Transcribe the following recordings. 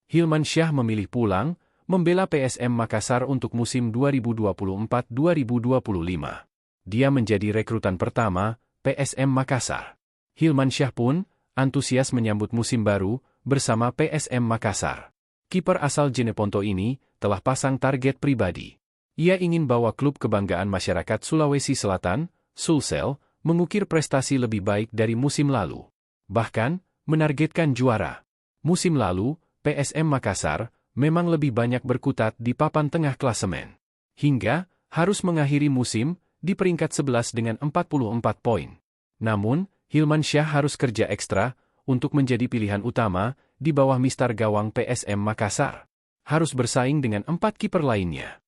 Hilman Syah memilih pulang, membela PSM Makassar untuk musim 2024-2025. Dia menjadi rekrutan pertama PSM Makassar. Hilman Syah pun antusias menyambut musim baru bersama PSM Makassar. Kiper asal Jeneponto ini telah pasang target pribadi. Ia ingin bawa klub kebanggaan masyarakat Sulawesi Selatan, Sulsel, mengukir prestasi lebih baik dari musim lalu. Bahkan, menargetkan juara. Musim lalu, PSM Makassar memang lebih banyak berkutat di papan tengah klasemen. Hingga, harus mengakhiri musim di peringkat 11 dengan 44 poin. Namun, Hilman Syah harus kerja ekstra untuk menjadi pilihan utama di bawah mistar gawang PSM Makassar. Harus bersaing dengan 4 kiper lainnya.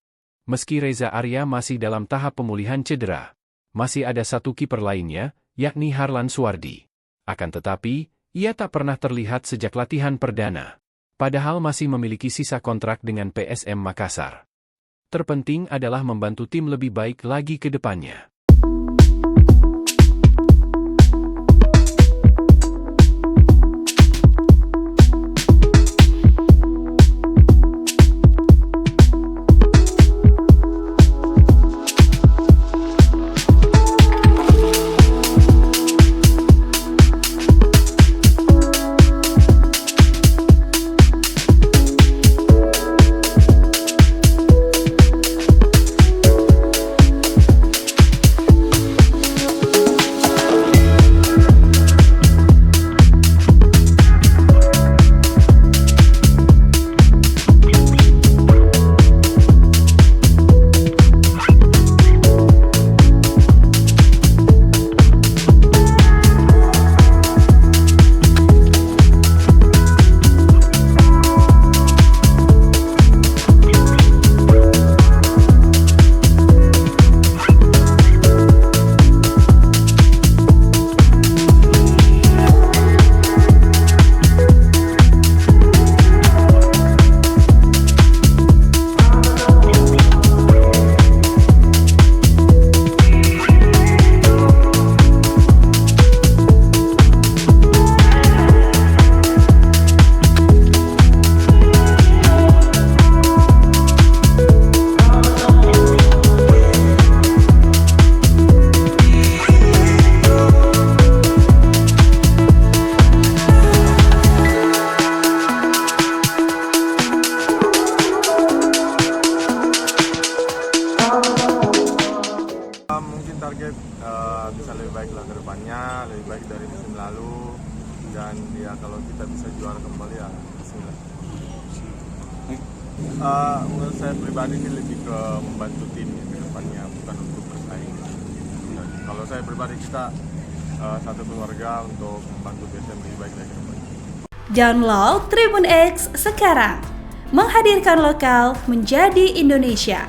Meski Reza Arya masih dalam tahap pemulihan cedera, masih ada satu kiper lainnya, yakni Harlan Suwardi. Akan tetapi, ia tak pernah terlihat sejak latihan perdana. Padahal masih memiliki sisa kontrak dengan PSM Makassar. Terpenting adalah membantu tim lebih baik lagi ke depannya. Mungkin target bisa lebih baik lah ke depannya, lebih baik dari musim lalu, dan ya kalau kita bisa juara kembali ya bismillah. Menurut saya pribadi ini lebih ke membantu tim ke depannya, bukan untuk bersaing. Dan kalau saya pribadi kita satu keluarga untuk membantu PSM lebih baik dari depannya. Download Tribun X sekarang, menghadirkan lokal menjadi Indonesia.